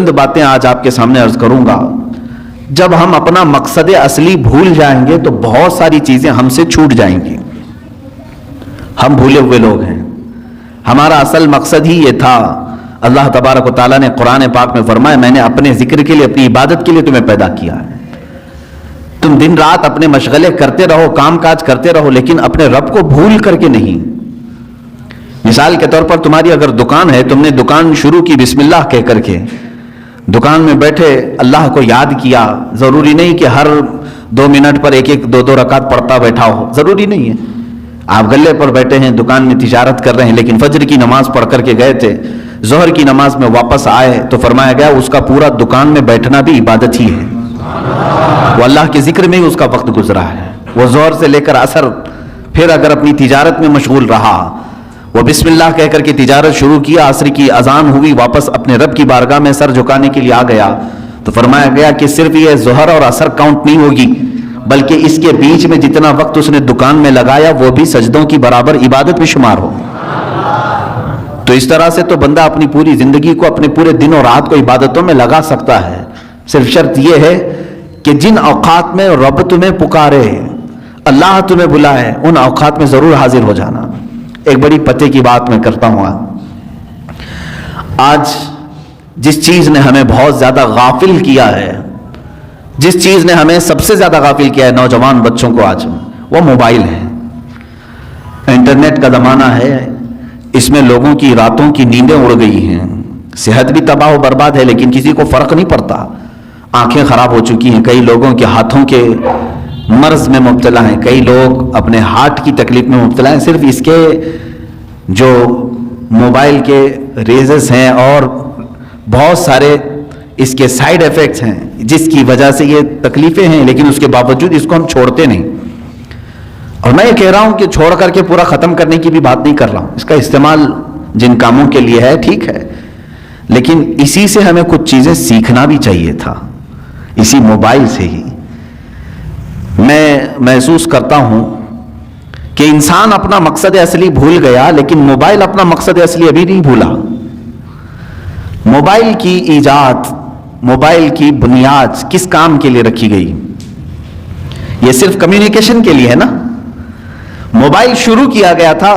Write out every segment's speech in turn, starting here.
چند باتیں آج آپ کے سامنے عرض کروں گا. جب ہم اپنا مقصد اصلی بھول جائیں گے تو بہت ساری چیزیں ہم سے چھوٹ جائیں گی. ہم بھولے ہوئے لوگ ہیں. ہمارا اصل مقصد ہی یہ تھا. اللہ تبارک و تعالیٰ نے قرآن پاک میں فرمایا میں نے اپنے ذکر کے لیے, اپنی عبادت کے لیے تمہیں پیدا کیا ہے. تم دن رات اپنے مشغلے کرتے رہو, کام کاج کرتے رہو, لیکن اپنے رب کو بھول کر کے نہیں. مثال کے طور پر تمہاری اگر دکان ہے, تم نے دکان شروع کی بسم اللہ کہہ کر کے, دکان میں بیٹھے اللہ کو یاد کیا. ضروری نہیں کہ ہر 2 منٹ پر ایک 2 رکعت پڑھتا بیٹھا ہو, ضروری نہیں ہے. آپ گلے پر بیٹھے ہیں, دکان میں تجارت کر رہے ہیں, لیکن فجر کی نماز پڑھ کر کے گئے تھے, ظہر کی نماز میں واپس آئے تو فرمایا گیا اس کا پورا دکان میں بیٹھنا بھی عبادت ہی ہے. وہ اللہ کے ذکر میں ہی اس کا وقت گزرا ہے. وہ ظہر سے لے کر عصر پھر اگر اپنی تجارت میں مشغول رہا, وہ بسم اللہ کہہ کر کے تجارت شروع کیا, عصر کی اذان ہوئی, واپس اپنے رب کی بارگاہ میں سر جھکانے کے لیے آ گیا, تو فرمایا گیا کہ صرف یہ ظہر اور عصر کاؤنٹ نہیں ہوگی, بلکہ اس کے بیچ میں جتنا وقت اس نے دکان میں لگایا وہ بھی سجدوں کی برابر عبادت میں شمار ہو. تو اس طرح سے تو بندہ اپنی پوری زندگی کو, اپنے پورے دن اور رات کو عبادتوں میں لگا سکتا ہے. صرف شرط یہ ہے کہ جن اوقات میں رب تمہیں پکارے, اللہ تمہیں بلائے, ان اوقات میں ضرور حاضر ہو جانا. ایک بڑی پتے کی بات میں کرتا ہوں. آج جس چیز نے ہمیں بہت زیادہ غافل کیا ہے, جس چیز نے ہمیں سب سے زیادہ غافل کیا ہے نوجوان بچوں کو آج, وہ موبائل ہے. انٹرنیٹ کا زمانہ ہے, اس میں لوگوں کی راتوں کی نیندیں اڑ گئی ہیں, صحت بھی تباہ و برباد ہے, لیکن کسی کو فرق نہیں پڑتا. آنکھیں خراب ہو چکی ہیں, کئی لوگوں کے ہاتھوں کے مرض میں مبتلا ہیں, کئی لوگ اپنے ہارٹ کی تکلیف میں مبتلا ہیں, صرف اس کے جو موبائل کے ریزز ہیں اور بہت سارے اس کے سائیڈ ایفیکٹس ہیں جس کی وجہ سے یہ تکلیفیں ہیں, لیکن اس کے باوجود اس کو ہم چھوڑتے نہیں. اور میں یہ کہہ رہا ہوں کہ چھوڑ کر کے پورا ختم کرنے کی بھی بات نہیں کر رہا ہوں. اس کا استعمال جن کاموں کے لیے ہے ٹھیک ہے, لیکن اسی سے ہمیں کچھ چیزیں سیکھنا بھی چاہیے تھا, اسی موبائل سے ہی. میں محسوس کرتا ہوں کہ انسان اپنا مقصد اصلی بھول گیا, لیکن موبائل اپنا مقصد اصلی ابھی نہیں بھولا. موبائل کی ایجاد, موبائل کی بنیاد کس کام کے لیے رکھی گئی؟ یہ صرف کمیونیکیشن کے لیے ہے نا. موبائل شروع کیا گیا تھا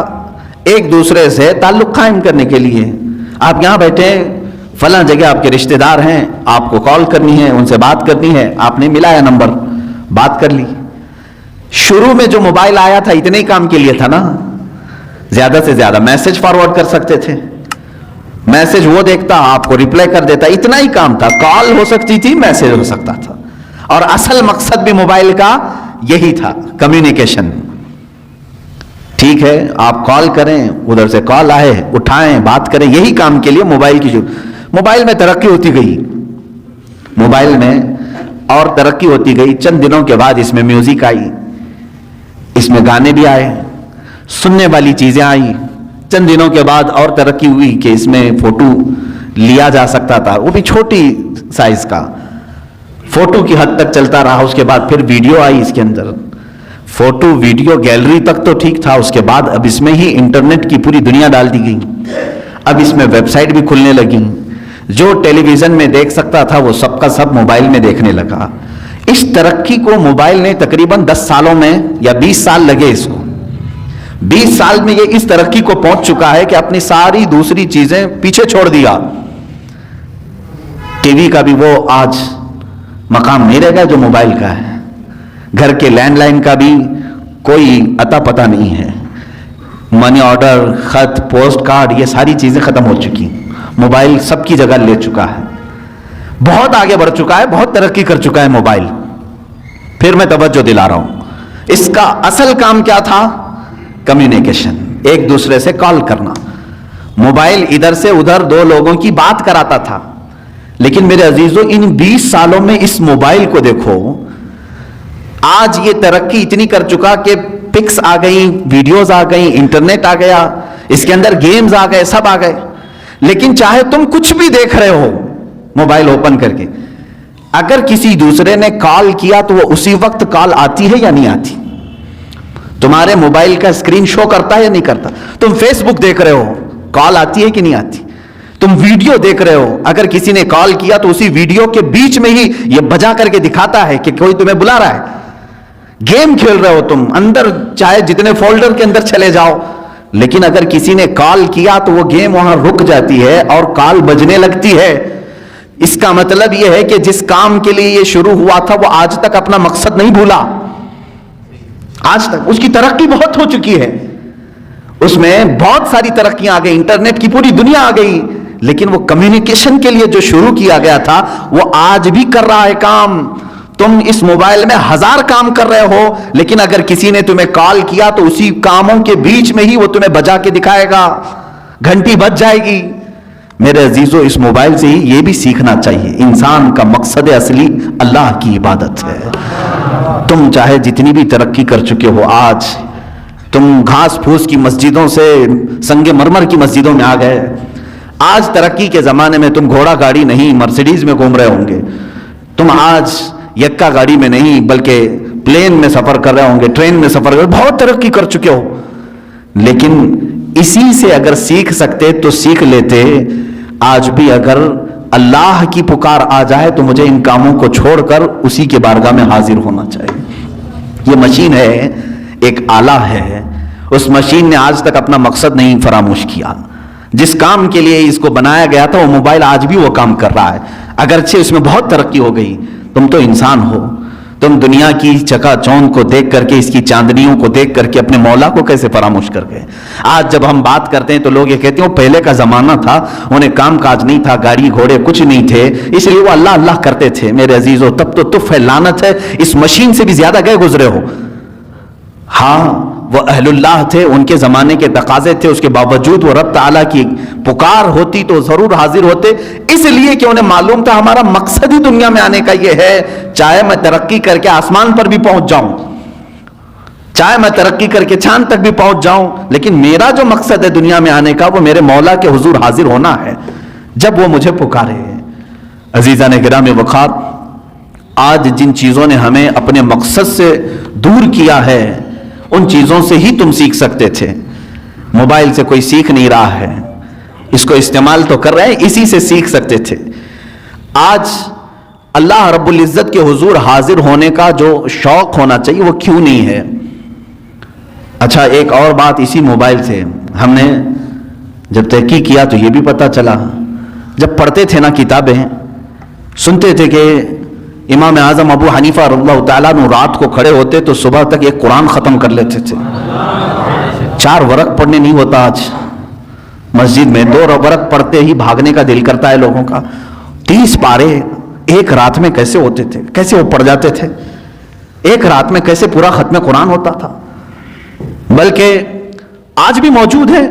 ایک دوسرے سے تعلق قائم کرنے کے لیے. آپ یہاں بیٹھے ہیں, فلاں جگہ آپ کے رشتہ دار ہیں, آپ کو کال کرنی ہے, ان سے بات کرنی ہے, آپ نے ملایا نمبر, بات کر لی. شروع میں جو موبائل آیا تھا اتنے ہی کام کے لیے تھا نا. زیادہ سے زیادہ میسج فارورڈ کر سکتے تھے, میسج وہ دیکھتا, آپ کو ریپلائی کر دیتا, اتنا ہی کام تھا. کال ہو سکتی تھی, میسج ہو سکتا تھا, اور اصل مقصد بھی موبائل کا یہی تھا, کمیونیکیشن. ٹھیک ہے, آپ کال کریں, ادھر سے کال آئے, اٹھائیں, بات کریں, یہی کام کے لیے موبائل کی موبائل میں ترقی ہوتی گئی, موبائل میں اور ترقی ہوتی گئی. چند دنوں کے بعد اس میں میوزک آئی, اس میں گانے بھی آئے, سننے والی چیزیں آئی. چند دنوں کے بعد اور ترقی ہوئی کہ اس میں فوٹو لیا جا سکتا تھا, وہ بھی چھوٹی سائز کا, فوٹو کی حد تک چلتا رہا. اس کے بعد پھر ویڈیو آئی اس کے اندر, فوٹو ویڈیو گیلری تک تو ٹھیک تھا. اس کے بعد اب اس میں ہی انٹرنیٹ کی پوری دنیا ڈال دی گئی. اب اس میں ویب سائٹ بھی کھلنے لگی. جو ٹیلی ویژن میں دیکھ سکتا تھا وہ سب کا سب موبائل میں دیکھنے لگا. اس ترقی کو موبائل نے تقریباً 10 سالوں میں یا 20 سال لگے اس کو. 20 سال میں یہ اس ترقی کو پہنچ چکا ہے کہ اپنی ساری دوسری چیزیں پیچھے چھوڑ دیا. ٹی وی کا بھی وہ آج مقام نہیں رہ گیا جو موبائل کا ہے. گھر کے لینڈ لائن کا بھی کوئی اتا پتہ نہیں ہے. منی آرڈر, خط, پوسٹ کارڈ, یہ ساری چیزیں ختم ہو چکی. موبائل سب کی جگہ لے چکا ہے, بہت آگے بڑھ چکا ہے, بہت ترقی کر چکا ہے موبائل. پھر میں توجہ دلا رہا ہوں, اس کا اصل کام کیا تھا؟ کمیونیکیشن, ایک دوسرے سے کال کرنا. موبائل ادھر سے ادھر دو لوگوں کی بات کراتا تھا. لیکن میرے عزیزوں, ان 20 سالوں میں اس موبائل کو دیکھو, آج یہ ترقی اتنی کر چکا کہ پکس آ گئی, ویڈیوز آ گئی, انٹرنیٹ آ گیا, اس کے اندر گیمز آ گئے, سب آ گئے. لیکن چاہے تم کچھ بھی دیکھ رہے ہو موبائل اوپن کر کے, اگر کسی دوسرے نے کال کیا تو وہ اسی وقت کال آتی ہے یا نہیں آتی؟ تمہارے موبائل کا اسکرین شو کرتا ہے یا نہیں کرتا؟ تم فیس بک دیکھ رہے ہو, کال آتی ہے کہ نہیں آتی؟ تم ویڈیو دیکھ رہے ہو, اگر کسی نے کال کیا تو اسی ویڈیو کے بیچ میں ہی یہ بجا کر کے دکھاتا ہے کہ کوئی تمہیں بلا رہا ہے. گیم کھیل رہے ہو تم, اندر چاہے جتنے فولڈر کے اندر چلے جاؤ, لیکن اگر کسی نے کال کیا تو وہ گیم وہاں رک جاتی ہے اور کال بجنے لگتی ہے. اس کا مطلب یہ ہے کہ جس کام کے لیے یہ شروع ہوا تھا وہ آج تک اپنا مقصد نہیں بھولا. آج تک اس کی ترقی بہت ہو چکی ہے, اس میں بہت ساری ترقیاں آ گئی, انٹرنیٹ کی پوری دنیا آ گئی, لیکن وہ کمیونیکیشن کے لیے جو شروع کیا گیا تھا وہ آج بھی کر رہا ہے کام. تم اس موبائل میں 1000 کام کر رہے ہو, لیکن اگر کسی نے تمہیں کال کیا تو اسی کاموں کے بیچ میں ہی وہ تمہیں بجا کے دکھائے گا, گھنٹی بج جائے گی. میرے عزیزو, اس موبائل سے ہی یہ بھی سیکھنا چاہیے, انسان کا مقصد اصلی اللہ کی عبادت ہے. تم چاہے جتنی بھی ترقی کر چکے ہو, آج تم گھاس پھوس کی مسجدوں سے سنگ مرمر کی مسجدوں میں آ گئے. آج ترقی کے زمانے میں تم گھوڑا گاڑی نہیں مرسیڈیز میں گھوم رہے ہوں گے, تم آج یکا گاڑی میں نہیں بلکہ پلین میں سفر کر رہے ہوں گے, ٹرین میں سفر کر رہے, بہت ترقی کر چکے ہو. لیکن اسی سے اگر سیکھ سکتے تو سیکھ لیتے. آج بھی اگر اللہ کی پکار آ جائے تو مجھے ان کاموں کو چھوڑ کر اسی کے بارگاہ میں حاضر ہونا چاہیے. یہ مشین ہے, ایک آلہ ہے, اس مشین نے آج تک اپنا مقصد نہیں فراموش کیا. جس کام کے لیے اس کو بنایا گیا تھا وہ موبائل آج بھی وہ کام کر رہا ہے, اگرچہ اس میں بہت ترقی ہو گئی. تم تو انسان ہو, تم دنیا کی چکا چوند کو دیکھ کر کے, اس کی چاندنیوں کو دیکھ کر کے اپنے مولا کو کیسے فراموش کر گئے. آج جب ہم بات کرتے ہیں تو لوگ یہ کہتے ہیں وہ پہلے کا زمانہ تھا, انہیں کام کاج نہیں تھا, گاڑی گھوڑے کچھ نہیں تھے, اس لیے وہ اللہ اللہ کرتے تھے. میرے عزیزو, تب تو تف ہے, لعنت ہے, اس مشین سے بھی زیادہ گئے گزرے ہو. ہاں وہ اہل اللہ تھے, ان کے زمانے کے تقاضے تھے, اس کے باوجود وہ رب تعالیٰ کی پکار ہوتی تو ضرور حاضر ہوتے, اس لیے کہ انہیں معلوم تھا ہمارا مقصد ہی دنیا میں آنے کا یہ ہے. چاہے میں ترقی کر کے آسمان پر بھی پہنچ جاؤں, چاہے میں ترقی کر کے چاند تک بھی پہنچ جاؤں, لیکن میرا جو مقصد ہے دنیا میں آنے کا وہ میرے مولا کے حضور حاضر ہونا ہے جب وہ مجھے پکارے. عزیزان گرامی وقار, آج جن چیزوں نے ہمیں اپنے مقصد سے دور کیا ہے ان چیزوں سے ہی تم سیکھ سکتے تھے. موبائل سے کوئی سیکھ نہیں رہا ہے, اس کو استعمال تو کر رہے ہیں, اسی سے سیکھ سکتے تھے. آج اللہ رب العزت کے حضور حاضر ہونے کا جو شوق ہونا چاہیے وہ کیوں نہیں ہے. اچھا, ایک اور بات اسی موبائل سے ہم نے جب تحقیق کیا تو یہ بھی پتا چلا, جب پڑھتے تھے نا کتابیں, سنتے تھے کہ امام اعظم ابو حنیفہ رضی اللہ تعالیٰ عنہ رات کو کھڑے ہوتے تو صبح تک ایک قرآن ختم کر لیتے تھے. 4 ورق پڑھنے نہیں ہوتا آج مسجد میں, 2 ورق پڑھتے ہی بھاگنے کا دل کرتا ہے لوگوں کا. 30 پارے ایک رات میں کیسے ہوتے تھے, کیسے وہ پڑھ جاتے تھے, ایک رات میں کیسے پورا ختم قرآن ہوتا تھا. بلکہ آج بھی موجود ہے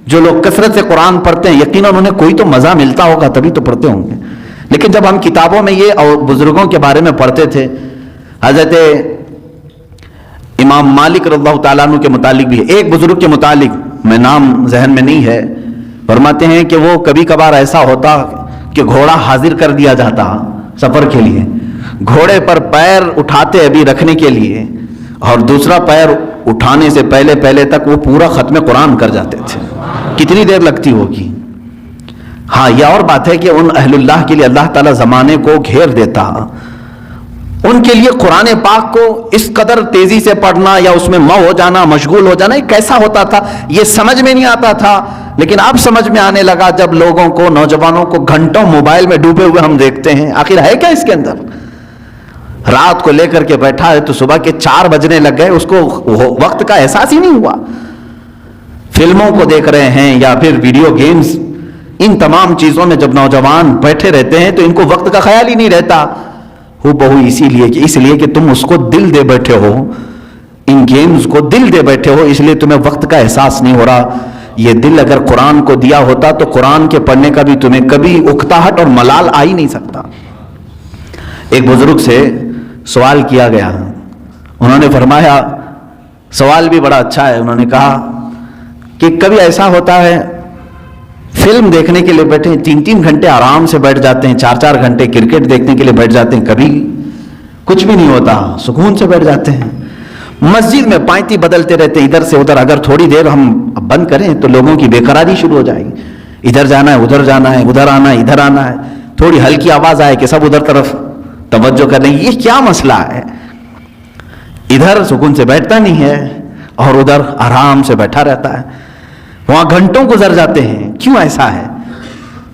جو لوگ کثرت سے قرآن پڑھتے ہیں, یقیناً انہیں کوئی تو مزہ ملتا ہوگا تبھی تو پڑھتے ہوں گے. لیکن جب ہم کتابوں میں یہ اور بزرگوں کے بارے میں پڑھتے تھے, حضرت امام مالک رضی اللہ تعالیٰ عنہ کے متعلق بھی, ایک بزرگ کے متعلق میں نام ذہن میں نہیں ہے, فرماتے ہیں کہ وہ کبھی کبھار ایسا ہوتا کہ گھوڑا حاضر کر دیا جاتا سفر کے لیے, گھوڑے پر پیر اٹھاتے ابھی رکھنے کے لیے, اور دوسرا پیر اٹھانے سے پہلے پہلے تک وہ پورا ختم قرآن کر جاتے تھے. کتنی دیر لگتی ہوگی. ہاں, یہ اور بات ہے کہ ان اہل اللہ کے لیے اللہ تعالیٰ زمانے کو گھیر دیتا, ان کے لیے قرآن پاک کو اس قدر تیزی سے پڑھنا یا اس میں ہو جانا, مشغول ہو جانا, یہ کیسا ہوتا تھا یہ سمجھ میں نہیں آتا تھا. لیکن اب سمجھ میں آنے لگا جب لوگوں کو, نوجوانوں کو گھنٹوں موبائل میں ڈوبے ہوئے ہم دیکھتے ہیں. آخر ہے کیا اس کے اندر؟ رات کو لے کر کے بیٹھا ہے تو صبح کے 4 بجنے لگ گئے, اس کو وقت کا احساس ہی نہیں ہوا. فلموں کو دیکھ رہے ہیں یا پھر ویڈیو گیمز, ان تمام چیزوں میں جب نوجوان بیٹھے رہتے ہیں تو ان کو وقت کا خیال ہی نہیں رہتا. ہو بہو اس لیے کہ تم اس کو دل دے بیٹھے ہو, ان گیمز کو دل دے بیٹھے ہو, اس لیے تمہیں وقت کا احساس نہیں ہو رہا. یہ دل اگر قرآن کو دیا ہوتا تو قرآن کے پڑھنے کا بھی تمہیں کبھی اکتاہٹ اور ملال آ ہی نہیں سکتا. ایک بزرگ سے سوال کیا گیا, انہوں نے فرمایا, سوال بھی بڑا اچھا ہے, انہوں نے کہا کہ کبھی ایسا ہوتا ہے فلم دیکھنے کے لیے بیٹھے 3-3 گھنٹے آرام سے بیٹھ جاتے ہیں, 4-4 گھنٹے کرکٹ دیکھنے کے لیے بیٹھ جاتے ہیں, کبھی کچھ بھی نہیں ہوتا, سکون سے بیٹھ جاتے ہیں. مسجد میں پائتی بدلتے رہتے ہیں ادھر سے ادھر, اگر تھوڑی دیر ہم بند کریں تو لوگوں کی بے قراری شروع ہو جائے گی. ادھر جانا ہے ادھر جانا ہے, ادھر آنا ہے ادھر آنا ہے, تھوڑی ہلکی آواز آئے کہ سب ادھر طرف توجہ کر رہے ہیں. یہ کیا مسئلہ ہے؟ ادھر سکون سے بیٹھتا نہیں ہے اور ادھر آرام سے بیٹھا رہتا ہے, وہاں گھنٹوں گزر جاتے ہیں. کیوں ایسا ہے؟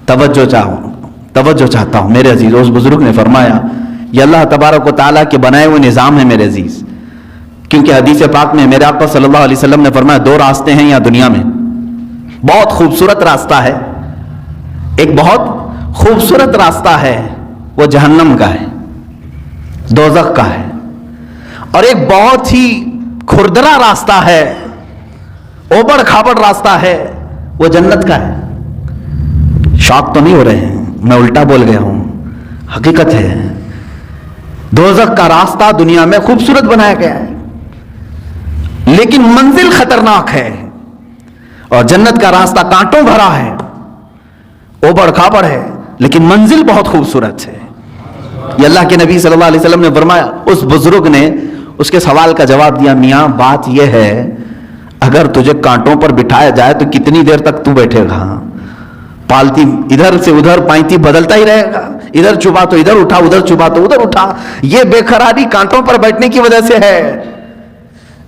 توجہ چاہتا ہوں میرے عزیز. اس بزرگ نے فرمایا یہ اللہ تبارک و تعالیٰ کے بنائے ہوئے نظام ہے میرے عزیز, کیونکہ حدیث پاک میں میرے آقا صلی اللہ علیہ وسلم نے فرمایا 2 راستے ہیں یہاں دنیا میں. بہت خوبصورت راستہ ہے, ایک بہت خوبصورت راستہ ہے وہ جہنم کا ہے, دوزخ کا ہے, اور ایک بہت ہی کھردرا راستہ ہے, اوبڑ کھابڑ راستہ ہے وہ جنت کا ہے. شاک تو نہیں ہو رہے ہیں, میں الٹا بول گیا ہوں, حقیقت ہے. دوزخ کا راستہ دنیا میں خوبصورت بنایا گیا ہے لیکن منزل خطرناک ہے, اور جنت کا راستہ کانٹوں بھرا ہے, اوبڑ کھابڑ ہے لیکن منزل بہت خوبصورت ہے. یہ اللہ کے نبی صلی اللہ علیہ وسلم نے فرمایا. اس بزرگ نے اس کے سوال کا جواب دیا, میاں بات یہ ہے اگر تجھے کانٹوں پر بٹھایا جائے تو کتنی دیر تک تو بیٹھے گا؟ پالتی ادھر سے ادھر پائنتی بدلتا ہی رہے گا, ادھر چبا تو ادھر اٹھا, ادھر چبا تو ادھر اٹھا. یہ بے قراری کانٹوں پر بیٹھنے کی وجہ سے ہے.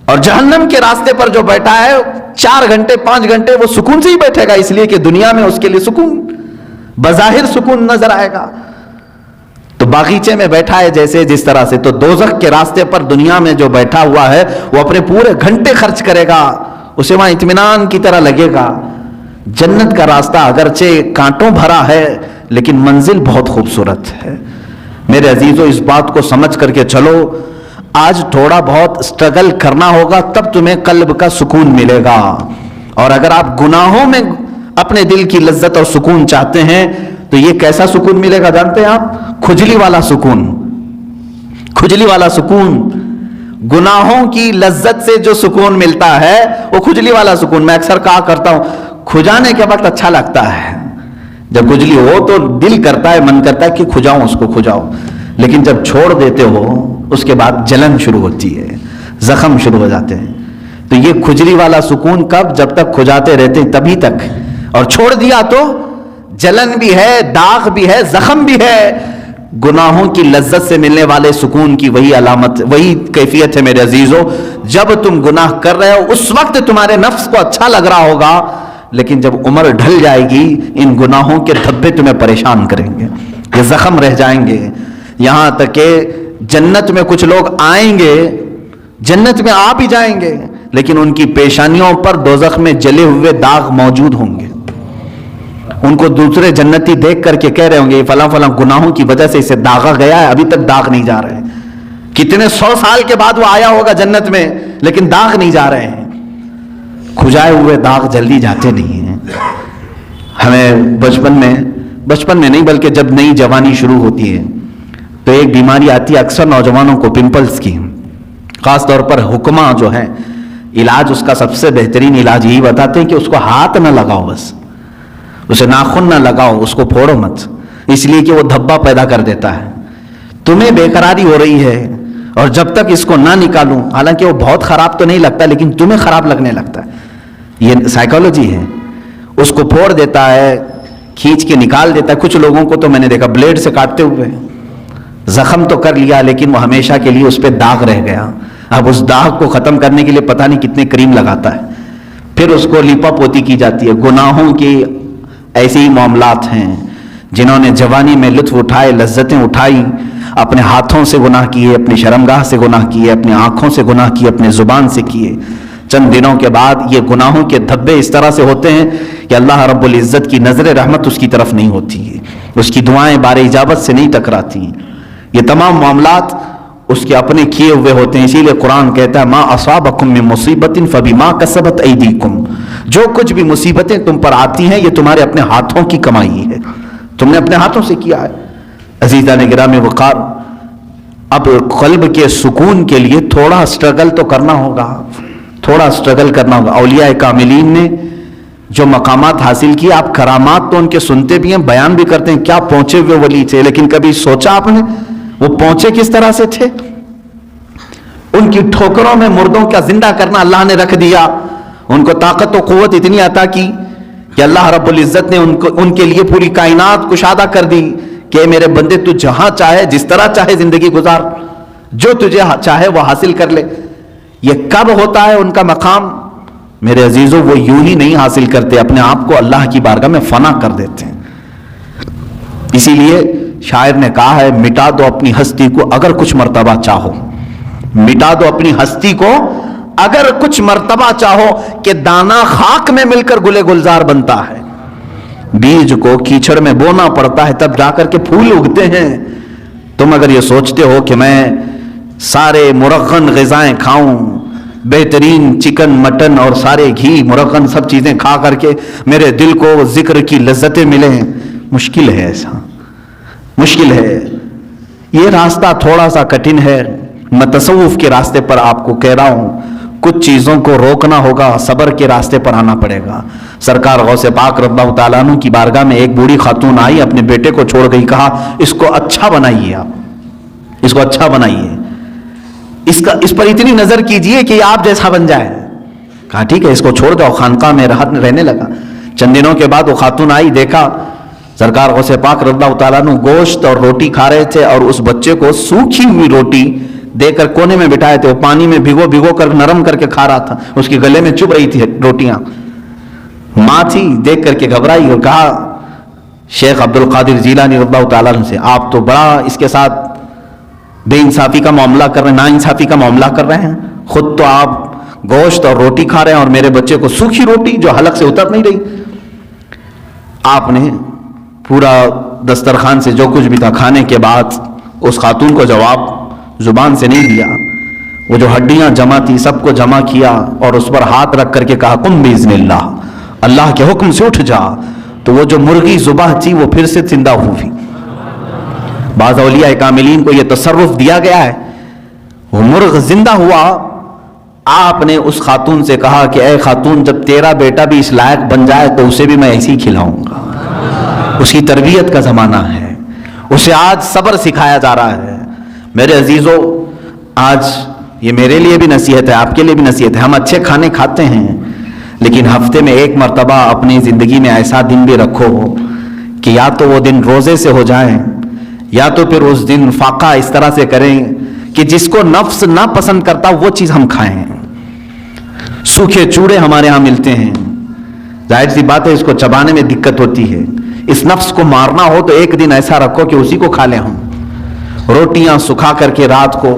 اور جہنم کے راستے پر جو بیٹھا ہے 4 گھنٹے 5 گھنٹے وہ سکون سے ہی بیٹھے گا, اس لیے کہ دنیا میں اس کے لیے سکون بظاہر سکون نظر آئے گا. تو باغیچے میں بیٹھا ہے جیسے جس طرح سے, تو دوزخ کے راستے پر دنیا میں جو بیٹھا ہوا ہے وہ اپنے پورے گھنٹے خرچ کرے گا, اسے وہاں اطمینان کی طرح لگے گا. جنت کا راستہ اگرچہ کانٹوں بھرا ہے لیکن منزل بہت خوبصورت ہے. میرے عزیزو اس بات کو سمجھ کر کے چلو, آج تھوڑا بہت اسٹرگل کرنا ہوگا تب تمہیں قلب کا سکون ملے گا. اور اگر آپ گناہوں میں اپنے دل کی لذت اور سکون چاہتے ہیں تو یہ کیسا سکون ملے گا جانتے ہیں آپ؟ کھجلی والا سکون. کھجلی والا سکون, گناہوں کی لذت سے جو سکون ملتا ہے وہ کھجلی والا سکون. میں اکثر کہا کرتا ہوں کھجانے کے وقت اچھا لگتا ہے, جب کھجلی ہو تو دل کرتا ہے, من کرتا ہے کہ کھجاؤں اس کو کھجاؤ, لیکن جب چھوڑ دیتے ہو اس کے بعد جلن شروع ہوتی ہے, زخم شروع ہو جاتے ہیں. تو یہ کھجلی والا سکون کب؟ جب تک کھجاتے رہتے ہیں تبھی تک, اور چھوڑ دیا تو جلن بھی ہے, داغ بھی ہے, زخم بھی ہے. گناہوں کی لذت سے ملنے والے سکون کی وہی علامت, وہی کیفیت ہے میرے عزیزو. جب تم گناہ کر رہے ہو اس وقت تمہارے نفس کو اچھا لگ رہا ہوگا, لیکن جب عمر ڈھل جائے گی ان گناہوں کے دھبے تمہیں پریشان کریں گے, یہ زخم رہ جائیں گے. یہاں تک کہ جنت میں کچھ لوگ آئیں گے, جنت میں آ بھی جائیں گے, لیکن ان کی پیشانیوں پر دوزخ میں جلے ہوئے داغ موجود ہوں گے. ان کو دوسرے جنتی دیکھ کر کے کہہ رہے ہوں گے فلاں فلاں گناہوں کی وجہ سے اسے داغا گیا ہے, ابھی تک داغ نہیں جا رہے. کتنے 100 سال کے بعد وہ آیا ہوگا جنت میں لیکن داغ نہیں جا رہے ہیں. کھجائے ہوئے داغ جلدی جاتے نہیں ہیں. ہمیں بچپن میں نہیں بلکہ جب نئی جوانی شروع ہوتی ہے تو ایک بیماری آتی ہے اکثر نوجوانوں کو, پمپلز کی. خاص طور پر حکماں جو ہیں علاج اس کا سب سے بہترین علاج یہی بتاتے ہیں کہ اس کو ہاتھ نہ لگاؤ, بس اسے ناخن نہ لگاؤ, اس کو پھوڑو مت, اس لیے کہ وہ دھبا پیدا کر دیتا ہے. تمہیں بے قراری ہو رہی ہے اور جب تک اس کو نہ نکالوں, حالانکہ وہ بہت خراب تو نہیں لگتا لیکن تمہیں خراب لگنے لگتا ہے, یہ سائیکالوجی ہے. اس کو پھوڑ دیتا ہے, کھینچ کے نکال دیتا ہے. کچھ لوگوں کو تو میں نے دیکھا بلیڈ سے کاٹتے ہوئے, زخم تو کر لیا لیکن وہ ہمیشہ کے لیے اس پہ داغ رہ گیا. اب اس داغ کو ختم کرنے کے لیے پتہ نہیں کتنے کریم لگاتا ہے, پھر اس کو لیپا پوتی کی جاتی ہے. گناہوں کی ایسے ہی معاملات ہیں. جنہوں نے جوانی میں لطف اٹھائے, لذتیں اٹھائی, اپنے ہاتھوں سے گناہ کیے, اپنی شرمگاہ سے گناہ کیے, اپنی آنکھوں سے گناہ کیے, اپنے زبان سے کیے, چند دنوں کے بعد یہ گناہوں کے دھبے اس طرح سے ہوتے ہیں کہ اللہ رب العزت کی نظر رحمت اس کی طرف نہیں ہوتی ہے, اس کی دعائیں بار اجابت سے نہیں ٹکراتی. یہ تمام معاملات اس کے اپنے کیے ہوئے ہوتے ہیں. اسی لیے قرآن کہتا ہے ما اصابکم من مصیبت فبما کسبت ایدیکم, جو کچھ بھی مصیبتیں تم پر آتی ہیں یہ تمہارے اپنے ہاتھوں کی کمائی ہے, تم نے اپنے ہاتھوں سے کیا ہے. عزیزان گرامی وقار, اب قلب کے سکون کے لیے تھوڑا اسٹرگل تو کرنا ہوگا, تھوڑا اسٹرگل کرنا ہوگا. اولیاء کاملین نے جو مقامات حاصل کیے, آپ کرامات تو ان کے سنتے بھی ہیں, بیان بھی کرتے ہیں, کیا پہنچے ہوئے ولی تھے, لیکن کبھی سوچا آپ نے وہ پہنچے کس طرح سے تھے؟ ان کی ٹھوکروں میں مردوں کا زندہ کرنا اللہ نے رکھ دیا. ان کو طاقت و قوت اتنی عطا کی کہ اللہ رب العزت نے ان کے لیے پوری کائنات کشادہ کر دی کہ میرے بندے تو جہاں چاہے جس طرح چاہے زندگی گزار، جو تجھے چاہے وہ حاصل کر لے۔ یہ کب ہوتا ہے ان کا مقام؟ میرے عزیزوں وہ یوں ہی نہیں حاصل کرتے، اپنے آپ کو اللہ کی بارگاہ میں فنا کر دیتے ہیں۔ اسی لیے شاعر نے کہا ہے مٹا دو اپنی ہستی کو اگر کچھ مرتبہ چاہو، مٹا دو اپنی ہستی کو اگر کچھ مرتبہ چاہو، کہ دانا خاک میں مل کر گلے گلزار بنتا ہے، بیج کو کیچڑ میں بونا پڑتا ہے تب جا کر کے پھول اگتے ہیں۔ تم اگر یہ سوچتے ہو کہ میں سارے مرغن غذائیں کھاؤں، بہترین چکن مٹن اور سارے گھی مرغن سب چیزیں کھا کر کے میرے دل کو ذکر کی لذتیں ملیں، مشکل ہے، ایسا مشکل ہے۔ یہ راستہ تھوڑا سا کٹھن ہے، میں تصوف کے راستے پر آپ کو کہہ رہا ہوں، کچھ چیزوں کو روکنا ہوگا، صبر کے راستے پر آنا پڑے گا۔ سرکار غوث پاک رضی اللہ تعالیٰ عنہ کی بارگاہ میں ایک بوڑھی خاتون آئی، اپنے بیٹے کو چھوڑ گئی، کہا اس کو اچھا بنائیے، آپ اس کو اچھا بنائیے، اس پر اتنی نظر کیجئے کہ آپ جیسا بن جائے۔ کہا ٹھیک ہے، اس کو چھوڑ دو، خانقاہ میں رہنے لگا۔ چند دنوں کے بعد وہ خاتون آئی، دیکھا سرکار غوث پاک رضی اللہ تعالیٰ عنہ گوشت اور روٹی کھا رہے تھے، اور اس بچے کو سوکھی ہوئی روٹی دے کر کونے میں بٹھائے تھے، وہ پانی میں بھگو کر نرم کر کے کھا رہا تھا، اس کے گلے میں چبھ رہی تھی روٹیاں۔ ماں تھی، دیکھ کر کے گھبرائی اور کہا شیخ عبد القادر جیلانی رضی اللہ تعالیٰ عنہ سے، آپ تو بڑا اس کے ساتھ بے انصافی کا معاملہ کر رہے ہیں، نا انصافی کا معاملہ کر رہے ہیں، خود تو آپ گوشت اور روٹی کھا رہے ہیں اور میرے بچے کو سوکھی روٹی جو حلق سے اتر نہیں رہی۔ آپ نے پورا دسترخوان سے جو کچھ بھی تھا کھانے کے بعد اس خاتون کو جواب زبان سے نہیں دیا، وہ جو ہڈیاں جمع تھی سب کو جمع کیا اور اس پر ہاتھ رکھ کر کے کہا قم باذن اللہ، اللہ کے حکم سے اٹھ جا، تو وہ جو مرغی ذبح تھی وہ پھر سے زندہ ہوئی۔ بعض اولیاء کاملین کو یہ تصرف دیا گیا ہے، وہ مرغ زندہ ہوا۔ آپ نے اس خاتون سے کہا کہ اے خاتون، جب تیرا بیٹا بھی اس لائق بن جائے تو اسے بھی میں ایسے ہی کھلاؤں گا۔ اس کی تربیت کا زمانہ ہے، اسے آج صبر سکھایا جا رہا ہے۔ میرے عزیزو، آج یہ میرے لیے بھی نصیحت ہے، آپ کے لیے بھی نصیحت ہے، ہم اچھے کھانے کھاتے ہیں، لیکن ہفتے میں ایک مرتبہ اپنی زندگی میں ایسا دن بھی رکھو کہ یا تو وہ دن روزے سے ہو جائیں، یا تو پھر اس دن فاقہ اس طرح سے کریں کہ جس کو نفس نہ پسند کرتا وہ چیز ہم کھائیں۔ سوکھے چوڑے ہمارے ہاں ملتے ہیں، ظاہر سی بات ہے اس کو چبانے میں دقت ہوتی ہے، اس نفس کو مارنا ہو تو ایک دن ایسا رکھو کہ اسی کو کھا لیں ہم۔ روٹیاں سکھا کر کے رات کو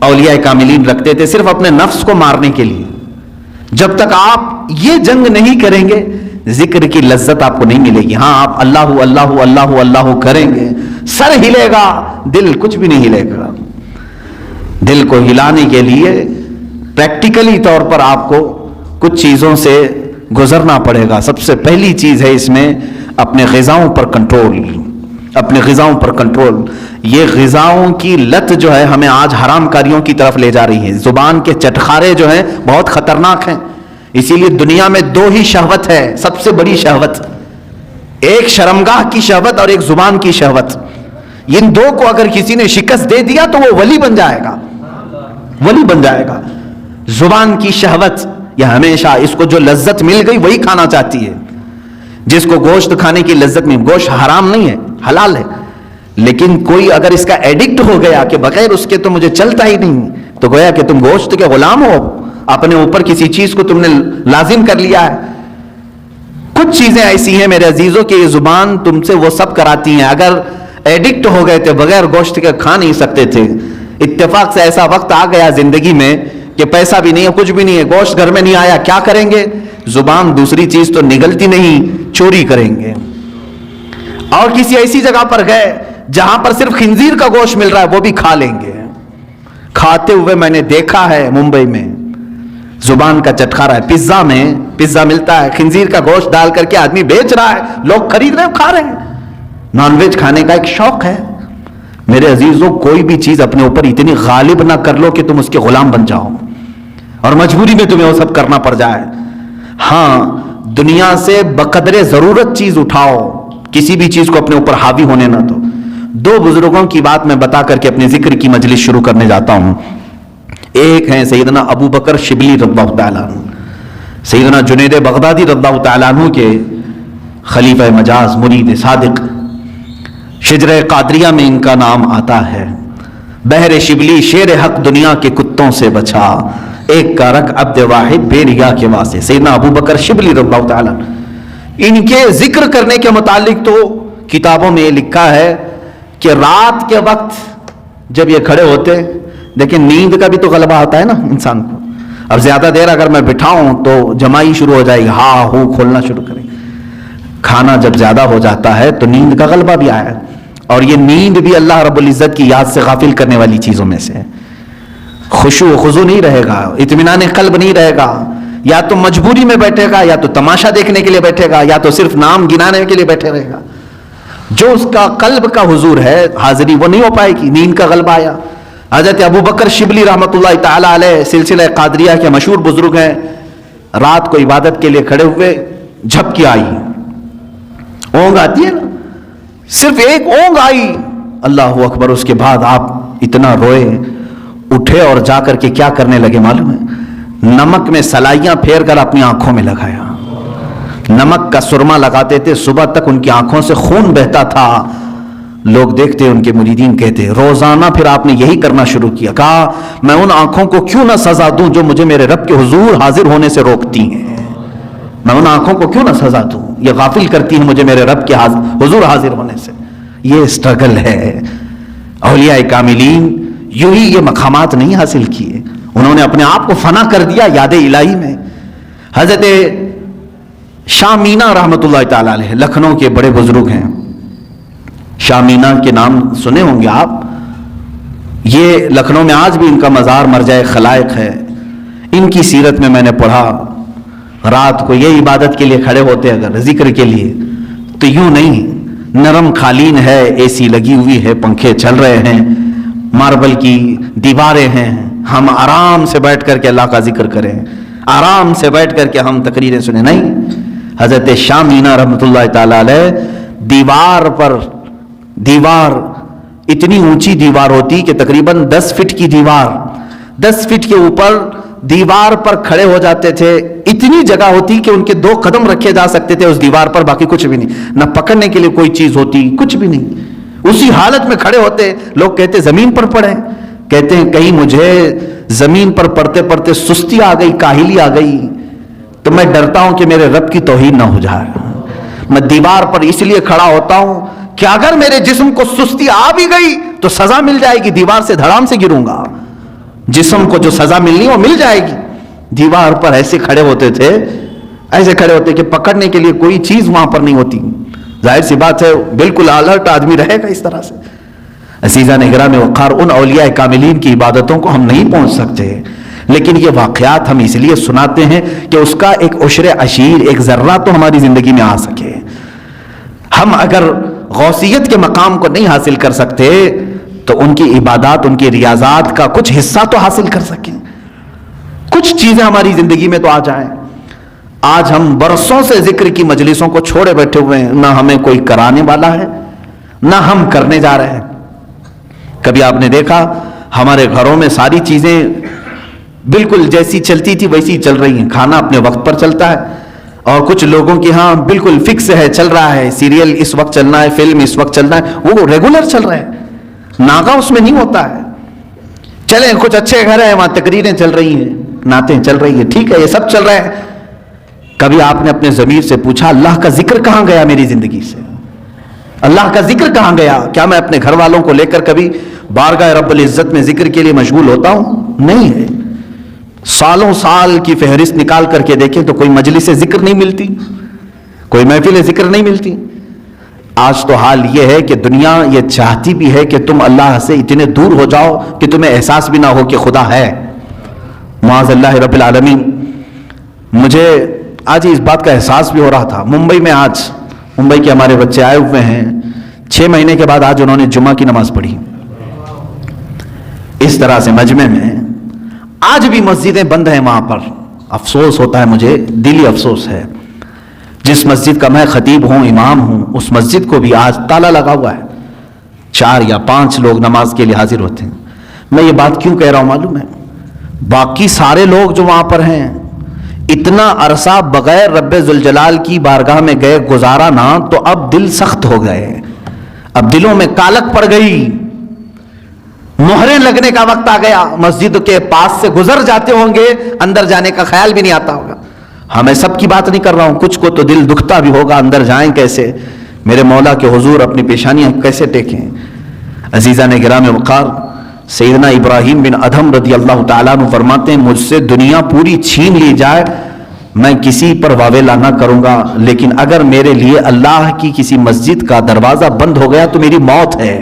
اولیاء کاملین رکھتے تھے صرف اپنے نفس کو مارنے کے لیے۔ جب تک آپ یہ جنگ نہیں کریں گے ذکر کی لذت آپ کو نہیں ملے گی۔ ہاں آپ اللہ اللہ اللہ اللہ کریں گے، سر ہلے گا، دل کچھ بھی نہیں ہلے گا۔ دل کو ہلانے کے لیے پریکٹیکلی طور پر آپ کو کچھ چیزوں سے گزرنا پڑے گا۔ سب سے پہلی چیز ہے اس میں اپنے غذاؤں پر کنٹرول، اپنے غذاؤں پر کنٹرول۔ یہ غذاؤں کی لت جو ہے ہمیں آج حرام کاریوں کی طرف لے جا رہی ہے۔ زبان کے چٹخارے جو ہیں بہت خطرناک ہیں، اسی لیے دنیا میں دو ہی شہوت ہے، سب سے بڑی شہوت، ایک شرمگاہ کی شہوت اور ایک زبان کی شہوت۔ ان دو کو اگر کسی نے شکست دے دیا تو وہ ولی بن جائے گا، ولی بن جائے گا۔ زبان کی شہوت یہ ہمیشہ اس کو جو لذت مل گئی وہی کھانا چاہتی ہے۔ جس کو گوشت کھانے کی لذت میں، گوشت حرام نہیں ہے، حلال ہے، لیکن کوئی اگر اس کا ایڈکٹ ہو گیا کہ بغیر اس کے تو مجھے چلتا ہی نہیں، تو گویا کہ تم گوشت کے غلام ہو، اپنے اوپر کسی چیز کو تم نے لازم کر لیا ہے۔ کچھ چیزیں ایسی ہیں میرے عزیزوں کہ یہ زبان تم سے وہ سب کراتی ہیں۔ اگر ایڈکٹ ہو گئے تھے، بغیر گوشت کے کھا نہیں سکتے تھے، اتفاق سے ایسا وقت آ گیا زندگی میں کہ پیسہ بھی نہیں ہے، کچھ بھی نہیں ہے، گوشت گھر میں نہیں آیا، کیا کریں گے؟ زبان دوسری چیز تو نگلتی نہیں، چوری کریں گے۔ اور کسی ایسی جگہ پر گئے جہاں پر صرف خنزیر کا گوشت مل رہا ہے وہ بھی کھا لیں گے۔ کھاتے ہوئے میں نے دیکھا ہے ممبئی میں، زبان کا چٹخارا ہے۔ پیزا میں پیزا ملتا ہے، خنزیر کا گوشت ڈال کر کے آدمی بیچ رہا ہے، لوگ خرید رہے ہیں، کھا رہے ہیں۔ نان ویج کھانے کا ایک شوق ہے۔ میرے عزیزوں، کوئی بھی چیز اپنے اوپر اتنی غالب نہ کر لو کہ تم اس کے غلام بن جاؤ اور مجبوری میں تمہیں وہ سب کرنا پڑ جائے۔ ہاں، دنیا سے بقدر ضرورت چیز اٹھاؤ، کسی بھی چیز کو اپنے اوپر حاوی ہونے نہ دو۔ دو بزرگوں کی بات میں بتا کر کے اپنے ذکر کی مجلس شروع کرنے جاتا ہوں۔ ایک ہیں سیدنا ابو بکر شبلی رضی اللہ تعالیٰ عنہ۔ سیدنا جنید بغدادی رضی اللہ تعالیٰ عنہ کے خلیفہ مجاز مرید صادق، شجرہ قادریہ میں ان کا نام آتا ہے۔ بحر شبلی شیر حق دنیا کے کتوں سے بچا، ایک کا رکھ عبد واحد بے ریا کے واسطے۔ سیدنا ابو بکر شبلی رضی اللہ تعالیٰ ان کے ذکر کرنے کے متعلق تو کتابوں میں یہ لکھا ہے کہ رات کے وقت جب یہ کھڑے ہوتے، لیکن نیند کا بھی تو غلبہ ہوتا ہے نا انسان کو، اب زیادہ دیر اگر میں بٹھاؤں تو جمائی شروع ہو جائے گی، ہاں ہو کھولنا شروع کریں۔ کھانا جب زیادہ ہو جاتا ہے تو نیند کا غلبہ بھی آیا، اور یہ نیند بھی اللہ رب العزت کی یاد سے غافل کرنے والی چیزوں میں سے ہے۔ خشوع و خضوع نہیں رہے گا، اطمینان قلب نہیں رہے گا، یا تو مجبوری میں بیٹھے گا، یا تو تماشا دیکھنے کے لیے بیٹھے گا، یا تو صرف نام گنانے کے لیے بیٹھے رہے گا۔ جو اس کا قلب کا حضور ہے، حاضری، وہ نہیں ہو پائے گی۔ نیند کا غلبہ آیا۔ حضرت ابو بکر شبلی رحمۃ اللہ تعالی علیہ سلسلہ قادریہ کے مشہور بزرگ ہیں، رات کو عبادت کے لیے کھڑے ہوئے، جھپکی آئی، اونگ آتی ہے نا، صرف ایک اونگ آئی، اللہ اکبر۔ اس کے بعد آپ اتنا روئے، اٹھے اور جا کر کے کیا کرنے لگے معلوم ہے؟ نمک میں سلائیاں پھیر کر اپنی آنکھوں میں لگایا۔ نمک کا سرما لگاتے تھے، صبح تک ان کی آنکھوں سے خون بہتا تھا۔ لوگ دیکھتے، ان کے مریدین کہتے، روزانہ پھر آپ نے یہی کرنا شروع کیا۔ کہا میں ان آنکھوں کو کیوں نہ سزا دوں جو مجھے میرے رب کے حضور حاضر ہونے سے روکتی ہیں، میں ان آنکھوں کو کیوں نہ سزا دوں، یہ غافل کرتی ہیں مجھے میرے رب کے حضور حاضر ہونے سے۔ یہ اسٹرگل ہے۔ اولیاء کاملین یوں ہی یہ مقامات نہیں حاصل کیے، انہوں نے اپنے آپ کو فنا کر دیا یاد الہی میں۔ حضرت شاہ مینا رحمۃ اللہ تعالی علیہ لکھنؤ کے بڑے بزرگ ہیں، شاہ مینا کے نام سنے ہوں گے آپ۔ یہ لکھنؤ میں آج بھی ان کا مزار مرجع خلائق ہے۔ ان کی سیرت میں نے پڑھا، رات کو یہ عبادت کے لیے کھڑے ہوتے اگر ذکر کے لیے تو یوں نہیں، نرم قالین ہے، اے سی لگی ہوئی ہے، پنکھے چل رہے ہیں، ماربل کی دیواریں ہیں، ہم آرام سے بیٹھ کر کے اللہ کا ذکر کریں، آرام سے بیٹھ کر کے ہم تقریریں سنیں، نہیں۔ حضرت شاہ مینا رحمۃ اللہ تعالی علیہ دیوار اتنی اونچی دیوار ہوتی کہ تقریباً 10 فٹ کی دیوار، 10 فٹ کے اوپر دیوار پر کھڑے ہو جاتے تھے، اتنی جگہ ہوتی کہ ان کے 2 قدم رکھے جا سکتے تھے اس دیوار پر، باقی کچھ بھی نہیں، نہ پکڑنے کے لیے کوئی چیز ہوتی، کچھ بھی نہیں۔ اسی حالت میں کھڑے ہوتے، لوگ کہتے زمین پر پڑھیں، کہتے ہیں کہیں مجھے زمین پر پڑھتے پڑھتے سستی آ گئی، کاہلی آ گئی تو میں ڈرتا ہوں کہ میرے رب کی توہین نہ ہو جائے، میں دیوار پر اس لیے کھڑا ہوتا ہوں کہ اگر میرے جسم کو سستی آ بھی گئی تو سزا مل جائے گی، دیوار سے دھڑام سے گروں گا، جسم کو جو سزا ملنی وہ مل جائے گی۔ دیوار پر ایسے کھڑے ہوتے تھے، ایسے کھڑے ہوتے کہ پکڑنے کے لیے کوئی چیز وہاں پر نہیں ہوتی۔ ظاہر سی بات ہے بالکل الرٹ آدمی رہے گا اس طرح سے۔ عزیزان گرام وقار، ان اولیاء کاملین کی عبادتوں کو ہم نہیں پہنچ سکتے، لیکن یہ واقعات ہم اس لیے سناتے ہیں کہ اس کا ایک عشر عشیر، ایک ذرہ تو ہماری زندگی میں آ سکے۔ ہم اگر غوثیت کے مقام کو نہیں حاصل کر سکتے تو ان کی عبادات، ان کی ریاضات کا کچھ حصہ تو حاصل کر سکیں، کچھ چیزیں ہماری زندگی میں تو آ جائیں۔ آج ہم برسوں سے ذکر کی مجلسوں کو چھوڑے بیٹھے ہوئے ہیں، نہ ہمیں کوئی کرانے والا ہے نہ ہم کرنے جا رہے ہیں۔ کبھی آپ نے دیکھا ہمارے گھروں میں ساری چیزیں بالکل جیسی چلتی تھی ویسی چل رہی ہیں، کھانا اپنے وقت پر چلتا ہے، اور کچھ لوگوں کے ہاں بالکل فکس ہے، چل رہا ہے، سیریل اس وقت چلنا ہے، فلم اس وقت چلنا ہے، وہ ریگولر چل رہے ہیں، ناغہ اس میں نہیں ہوتا ہے۔ چلیں کچھ اچھے گھر ہیں وہاں تقریریں چل رہی ہیں، نعتیں چل رہی ہیں، ٹھیک ہے، یہ سب چل رہے ہیں۔ کبھی آپ نے اپنے ضمیر سے پوچھا اللہ کا ذکر کہاں گیا میری زندگی سے؟ اللہ کا ذکر کہاں گیا؟ کیا میں اپنے گھر والوں کو لے کر کبھی بارگاہ رب العزت میں ذکر کے لیے مشغول ہوتا ہوں؟ نہیں ہے۔ سالوں سال کی فہرست نکال کر کے دیکھیں تو کوئی مجلس ذکر نہیں ملتی، کوئی محفل ذکر نہیں ملتی۔ آج تو حال یہ ہے کہ دنیا یہ چاہتی بھی ہے کہ تم اللہ سے اتنے دور ہو جاؤ کہ تمہیں احساس بھی نہ ہو کہ خدا ہے، معاذ اللہ رب العالمین۔ مجھے آج اس بات کا احساس بھی ہو رہا تھا، ممبئی میں آج ممبئی کے ہمارے بچے آئے ہوئے ہیں، 6 مہینے کے بعد آج انہوں نے جمعہ کی نماز پڑھی اس طرح سے مجمع میں۔ آج بھی مسجدیں بند ہیں وہاں پر، افسوس ہوتا ہے مجھے، دلی افسوس ہے۔ جس مسجد کا میں خطیب ہوں، امام ہوں، اس مسجد کو بھی آج تالا لگا ہوا ہے، 4 یا 5 لوگ نماز کے لیے حاضر ہوتے ہیں۔ میں یہ بات کیوں کہہ رہا ہوں معلوم ہے؟ باقی سارے لوگ جو وہاں پر ہیں اتنا عرصہ بغیر رب ذوالجلال کی بارگاہ میں گئے گزارا نا، تو اب دل سخت ہو گئے، اب دلوں میں کالک پڑ گئی، مہریں لگنے کا وقت آ گیا، مسجد کے پاس سے گزر جاتے ہوں گے، اندر جانے کا خیال بھی نہیں آتا ہوگا۔ میں سب کی بات نہیں کر رہا ہوں، کچھ کو تو دل دکھتا بھی ہوگا، اندر جائیں کیسے، میرے مولا کے حضور اپنی پیشانیاں کیسے ٹیکیں۔ عزیزان گرامی وقار، سیدنا ابراہیم بن ادھم رضی اللہ تعالیٰ عنہ فرماتے ہیں مجھ سے دنیا پوری چھین لی جائے میں کسی پر واویلا نہ کروں گا، لیکن اگر میرے لیے اللہ کی کسی مسجد کا دروازہ بند ہو گیا تو میری موت ہے،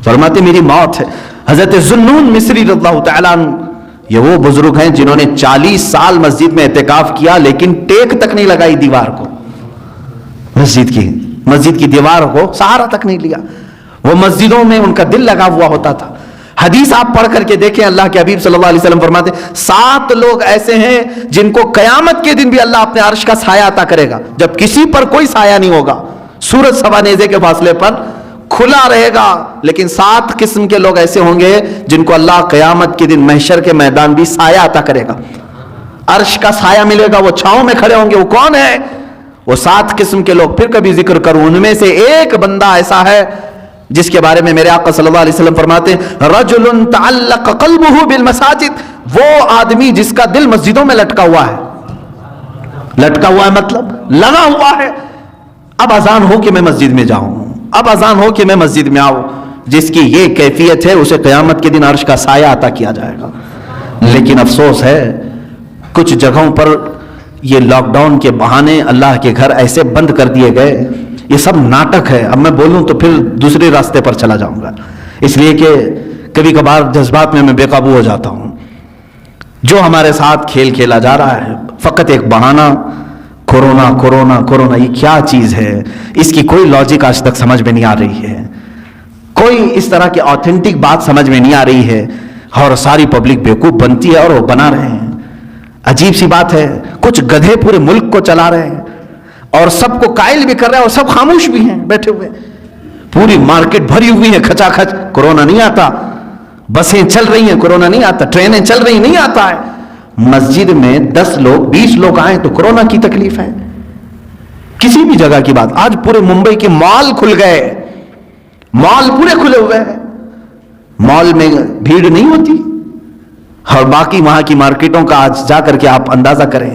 فرماتے میری موت ہے۔ حضرت ذوالنون مصری رضی اللہ تعالیٰ عنہ، یہ وہ بزرگ ہیں جنہوں نے 40 سال مسجد میں اعتکاف کیا لیکن ٹیک تک نہیں لگائی دیوار کو، مسجد کی دیوار کو سہارا تک نہیں لیا، وہ مسجدوں میں ان کا دل لگا ہوا ہوتا تھا۔ حدیث آپ پڑھ کر کے دیکھیں، اللہ کے حبیب صلی اللہ علیہ وسلم فرماتے ہیں 7 لوگ ایسے ہیں جن کو قیامت کے دن بھی اللہ اپنے عرش کا سایہ عطا کرے گا، جب کسی پر کوئی سایہ نہیں ہوگا، سورج سوا نیزے کے فاصلے پر کھلا رہے گا، لیکن 7 قسم کے لوگ ایسے ہوں گے جن کو اللہ قیامت کے دن محشر کے میدان بھی سایہ عطا کرے گا، عرش کا سایہ ملے گا، وہ چھاؤں میں کھڑے ہوں گے۔ وہ کون ہے؟ وہ 7 قسم کے لوگ، پھر کبھی ذکر کروں، ان میں سے ایک بندہ ایسا ہے جس کے بارے میں میرے آقا صلی اللہ علیہ وسلم فرماتے ہیں رجل تعلق قلبہ بالمساجد، وہ آدمی جس کا دل مسجدوں میں لٹکا ہوا ہے، لٹکا ہوا ہے مطلب لگا ہوا ہے، اب اذان ہو کہ میں مسجد میں جاؤں، اب اذان ہو کہ میں مسجد میں آؤں، جس کی یہ کیفیت ہے اسے قیامت کے دن عرش کا سایہ عطا کیا جائے گا۔ لیکن افسوس ہے کچھ جگہوں پر یہ لاک ڈاؤن کے بہانے اللہ کے گھر ایسے بند کر دیے گئے، یہ سب ناٹک ہے، اب میں بولوں تو پھر دوسرے راستے پر چلا جاؤں گا، اس لیے کہ کبھی کبھار جذبات میں بے قابو ہو جاتا ہوں۔ جو ہمارے ساتھ کھیل کھیلا جا رہا ہے فقط ایک بہانہ، کورونا کورونا کورونا، یہ کیا چیز ہے، اس کی کوئی لاجک آج تک سمجھ میں نہیں آ رہی ہے، کوئی اس طرح کی آتھینٹک بات سمجھ میں نہیں آ رہی ہے، اور ساری پبلک بیوقوف بنتی ہے اور وہ بنا رہے ہیں۔ عجیب سی بات ہے، کچھ گدھے پورے ملک کو چلا رہے ہیں اور سب کو قائل بھی کر رہے ہیں اور سب خاموش بھی ہیں بیٹھے ہوئے، پوری مارکیٹ بھری ہوئی ہے کھچا کھچ، کورونا نہیں آتا، بسیں چل رہی ہیں کورونا نہیں آتا، ٹرینیں چل رہی نہیں آتا ہے، مسجد میں 10 لوگ 20 لوگ آئیں تو کورونا کی تکلیف ہے۔ کسی بھی جگہ کی بات، آج پورے ممبئی کے مال کھل گئے، مال پورے کھلے ہوئے ہیں، مال میں بھیڑ نہیں ہوتی، اور باقی وہاں کی مارکیٹوں کا آج جا کر کے آپ اندازہ کریں۔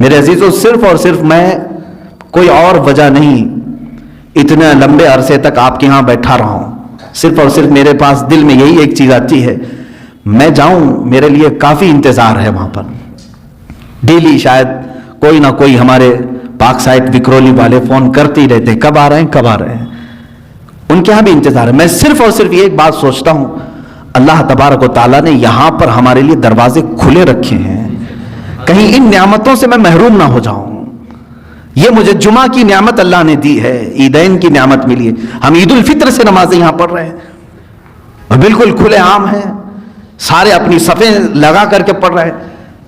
میرے عزیزوں، صرف اور صرف میں کوئی اور وجہ نہیں اتنے لمبے عرصے تک آپ کے ہاں بیٹھا رہا ہوں، صرف اور صرف میرے پاس دل میں یہی ایک چیز آتی ہے، میں جاؤں، میرے لیے کافی انتظار ہے وہاں پر، ڈیلی شاید کوئی نہ کوئی ہمارے پاک سائٹ وکرولی والے فون کرتے ہی رہتے ہیں، کب آ رہے ہیں کب آ رہے ہیں، ان کے ہاں بھی انتظار ہے۔ میں صرف اور صرف ایک بات سوچتا ہوں، اللہ تبارک و تعالیٰ نے یہاں پر ہمارے لیے دروازے کھلے رکھے ہیں، کہیں ان نعمتوں سے میں محروم نہ ہو جاؤں۔ یہ مجھے جمعہ کی نعمت اللہ نے دی ہے، عیدین کی نعمت ملی ہے، ہم عید الفطر سے نمازیں یہاں پڑھ رہے ہیں اور بالکل کھلے عام ہیں، سارے اپنی صفیں لگا کر کے پڑھ رہے ہیں،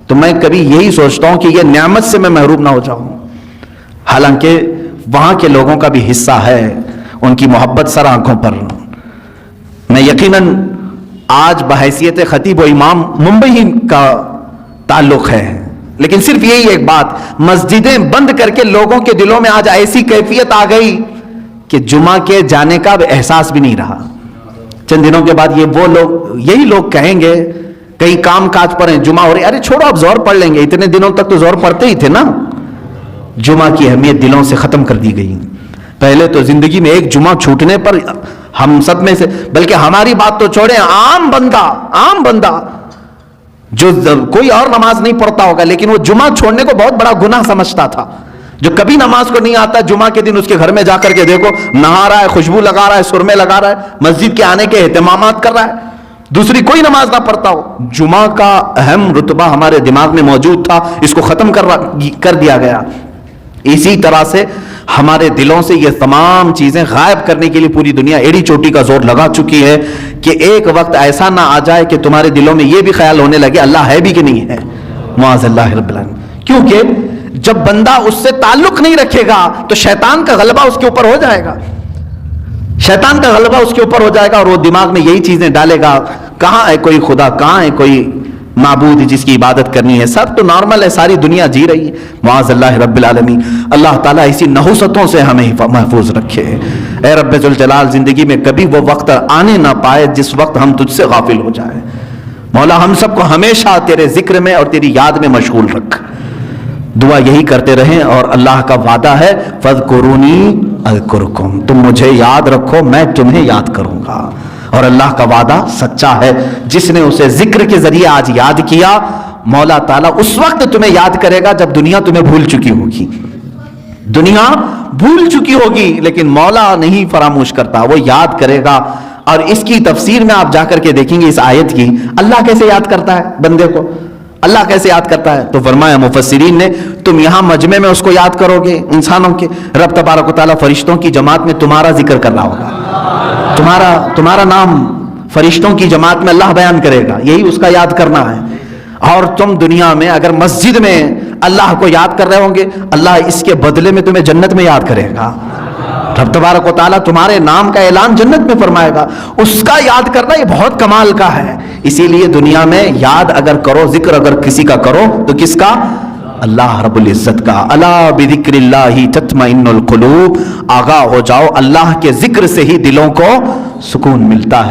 تو میں کبھی یہی سوچتا ہوں کہ یہ نعمت سے میں محروم نہ ہو جاؤں، حالانکہ وہاں کے لوگوں کا بھی حصہ ہے، ان کی محبت سر آنکھوں پر۔ میں یقیناً آج بحیثیت خطیب و امام ممبئی کا تعلق ہے، لیکن صرف یہی ایک بات، مسجدیں بند کر کے لوگوں کے دلوں میں آج ایسی کیفیت آ گئی کہ جمعہ کے جانے کا احساس بھی نہیں رہا۔ چند دنوں کے بعد یہ وہ لوگ، یہی لوگ کہیں گے کئی کام کاج پر ہیں، جمعہ ہو رہی، ارے چھوڑو اب زور پڑھ لیں گے، اتنے دنوں تک تو زور پڑھتے ہی تھے نا۔ جمعہ کی اہمیت دلوں سے ختم کر دی گئی۔ پہلے تو زندگی میں ایک جمعہ چھوٹنے پر ہم سب میں سے، بلکہ ہماری بات تو چھوڑیں، عام بندہ جو کوئی اور نماز نہیں پڑھتا ہوگا لیکن وہ جمعہ چھوڑنے کو بہت بڑا گناہ سمجھتا تھا، جو کبھی نماز کو نہیں آتا، جمعہ کے دن اس کے گھر میں جا کر کے دیکھو، نہا رہا ہے، خوشبو لگا رہا ہے، سرمے لگا رہا ہے، مسجد کے آنے کے اہتمامات کر رہا ہے، دوسری کوئی نماز نہ پڑھتا ہو۔ جمعہ کا اہم رتبہ ہمارے دماغ میں موجود تھا، اس کو ختم کر دیا گیا۔ اسی طرح سے ہمارے دلوں سے یہ تمام چیزیں غائب کرنے کے لیے پوری دنیا ایڑی چوٹی کا زور لگا چکی ہے کہ ایک وقت ایسا نہ آ جائے کہ تمہارے دلوں میں یہ بھی خیال ہونے لگے اللہ ہے بھی کہ نہیں ہے، معاذ اللہ رب العالمین۔ کیونکہ جب بندہ اس سے تعلق نہیں رکھے گا تو شیطان کا غلبہ اس کے اوپر ہو جائے گا، شیطان کا غلبہ اس کے اوپر ہو جائے گا اور وہ دماغ میں یہی چیزیں ڈالے گا، کہاں ہے کوئی خدا، کہاں ہے کوئی معبود جس کی عبادت کرنی ہے، سب تو نارمل ہے، ساری دنیا جی رہی ہے، معاذ اللہ رب العالمین۔ اللہ تعالیٰ اسی نحوستوں سے ہمیں محفوظ رکھے۔ اے رب ذوالجلال، زندگی میں کبھی وہ وقت آنے نہ پائے جس وقت ہم تجھ سے غافل ہو جائیں۔ مولا ہم سب کو ہمیشہ تیرے ذکر میں اور تیری یاد میں مشغول رکھ۔ دعا یہی کرتے رہیں، اور اللہ کا وعدہ ہے فَاذْكُرُونِي أَذْكُرْكُمْ، تم مجھے یاد رکھو میں تمہیں یاد کروں گا۔ اور اللہ کا وعدہ سچا ہے، جس نے اسے ذکر کے ذریعے آج یاد کیا، مولا تعالیٰ اس وقت تمہیں یاد کرے گا جب دنیا تمہیں بھول چکی ہوگی۔ دنیا بھول چکی ہوگی لیکن مولا نہیں فراموش کرتا، وہ یاد کرے گا۔ اور اس کی تفسیر میں آپ جا کر کے دیکھیں گے اس آیت کی، اللہ کیسے یاد کرتا ہے بندے کو، اللہ کیسے یاد کرتا ہے؟ تو فرمایا مفسرین نے، تم یہاں مجمع میں اس کو یاد کرو گے انسانوں کے، رب تبارک و تعالیٰ فرشتوں کی جماعت میں تمہارا ذکر کر رہا ہوگا، تمہارا نام فرشتوں کی جماعت میں اللہ بیان کرے گا، یہی اس کا یاد کرنا ہے۔ اور تم دنیا میں اگر مسجد میں اللہ کو یاد کر رہے ہوں گے، اللہ اس کے بدلے میں تمہیں جنت میں یاد کرے گا۔ رب تبارک و تعالیٰ تمہارے نام کا اعلان جنت میں فرمائے گا، اس کا یاد کرنا یہ بہت کمال کا ہے۔ اسی لیے دنیا میں یاد اگر کرو، ذکر اگر کسی کا کرو تو کس کا؟ اللہ رب العزت کا۔ الا بذکر اللہ تطمئن القلوب، آگاہ ہو جاؤ اللہ کے ذکر سے ہی دلوں کو سکون ملتا ہے۔